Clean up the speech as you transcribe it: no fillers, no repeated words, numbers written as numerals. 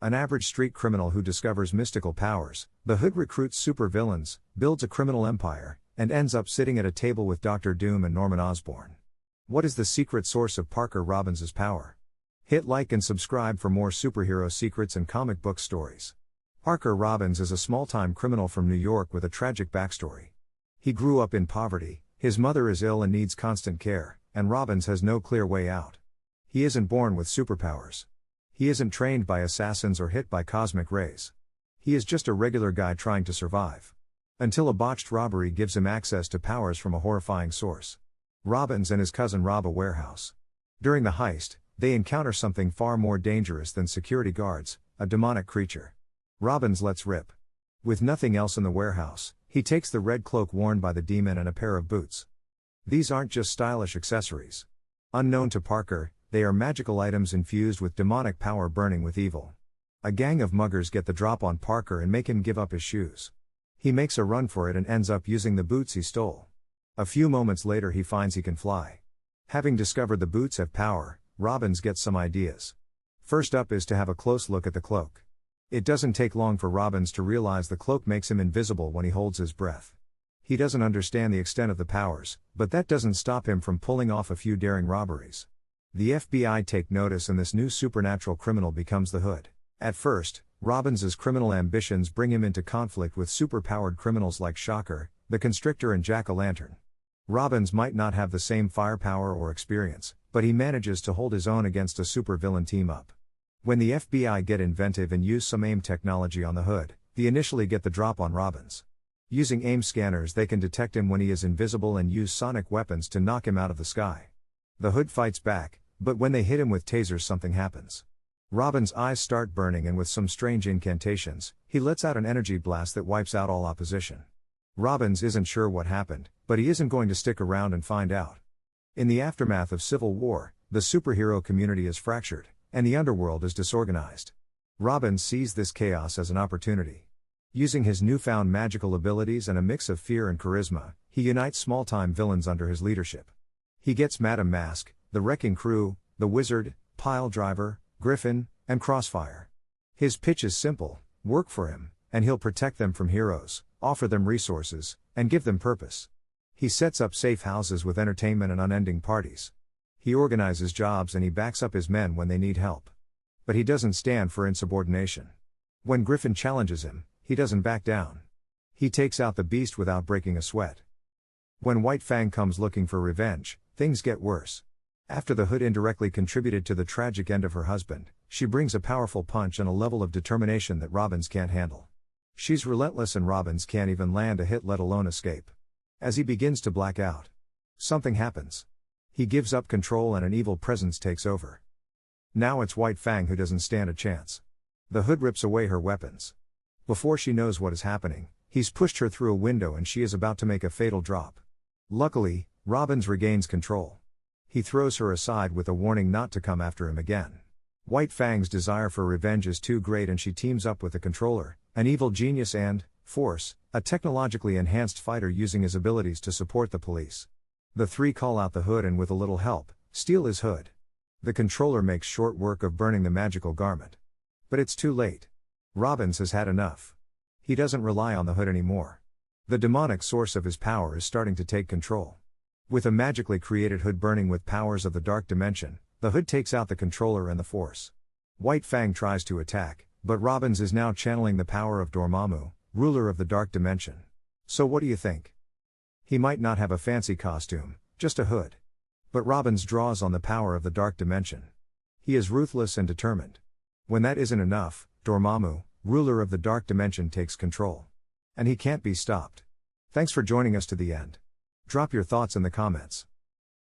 An average street criminal who discovers mystical powers, the Hood recruits supervillains, builds a criminal empire, and ends up sitting at a table with Dr. Doom and Norman Osborn. What is the secret source of Parker Robbins' power? Hit like and subscribe for more superhero secrets and comic book stories. Parker Robbins is a small-time criminal from New York with a tragic backstory. He grew up in poverty, his mother is ill and needs constant care, and Robbins has no clear way out. He isn't born with superpowers. He isn't trained by assassins or hit by cosmic rays. He is just a regular guy trying to survive. Until a botched robbery gives him access to powers from a horrifying source. Robbins and his cousin rob a warehouse. During the heist, they encounter something far more dangerous than security guards, a demonic creature. Robbins lets rip. With nothing else in the warehouse, he takes the red cloak worn by the demon and a pair of boots. These aren't just stylish accessories. Unknown to Parker, they are magical items infused with demonic power burning with evil. A gang of muggers get the drop on Parker and make him give up his shoes. He makes a run for it and ends up using the boots he stole. A few moments later he finds he can fly. Having discovered the boots have power, Robbins gets some ideas. First up is to have a close look at the cloak. It doesn't take long for Robbins to realize the cloak makes him invisible when he holds his breath. He doesn't understand the extent of the powers, but that doesn't stop him from pulling off a few daring robberies. The FBI take notice and this new supernatural criminal becomes the Hood. At first, Robbins's criminal ambitions bring him into conflict with superpowered criminals like Shocker, the Constrictor and Jack-o'-lantern. Robbins might not have the same firepower or experience, but he manages to hold his own against a supervillain team-up. When the FBI get inventive and use some AIM technology on the Hood, they initially get the drop on Robbins. Using AIM scanners they can detect him when he is invisible and use sonic weapons to knock him out of the sky. The Hood fights back, but when they hit him with tasers something happens. Robbins' eyes start burning and with some strange incantations, he lets out an energy blast that wipes out all opposition. Robbins isn't sure what happened, but he isn't going to stick around and find out. In the aftermath of Civil War, the superhero community is fractured, and the underworld is disorganized. Robbins sees this chaos as an opportunity. Using his newfound magical abilities and a mix of fear and charisma, he unites small-time villains under his leadership. He gets Madam Mask, the Wrecking Crew, the Wizard, Pile Driver, Griffin, and Crossfire. His pitch is simple: work for him, and he'll protect them from heroes, offer them resources, and give them purpose. He sets up safe houses with entertainment and unending parties. He organizes jobs and he backs up his men when they need help. But he doesn't stand for insubordination. When Griffin challenges him, he doesn't back down. He takes out the beast without breaking a sweat. When White Fang comes looking for revenge, things get worse. After the Hood indirectly contributed to the tragic end of her husband, she brings a powerful punch and a level of determination that Robbins can't handle. She's relentless and Robbins can't even land a hit, let alone escape. As he begins to black out, something happens. He gives up control and an evil presence takes over. Now it's White Fang who doesn't stand a chance. The Hood rips away her weapons. Before she knows what is happening, he's pushed her through a window and she is about to make a fatal drop. Luckily, Robbins regains control. He throws her aside with a warning not to come after him again. White Fang's desire for revenge is too great and she teams up with the Controller, an evil genius, and Force, a technologically enhanced fighter using his abilities to support the police. The three call out the Hood and with a little help, steal his hood. The Controller makes short work of burning the magical garment. But it's too late. Robbins has had enough. He doesn't rely on the Hood anymore. The demonic source of his power is starting to take control. With a magically created Hood burning with powers of the dark dimension, the Hood takes out the Controller and the Force. White Fang tries to attack, but Robbins is now channeling the power of Dormammu, ruler of the dark dimension. So what do you think? He might not have a fancy costume, just a hood. But Robbins draws on the power of the dark dimension. He is ruthless and determined. When that isn't enough, Dormammu, ruler of the dark dimension, takes control. And he can't be stopped. Thanks for joining us to the end. Drop your thoughts in the comments.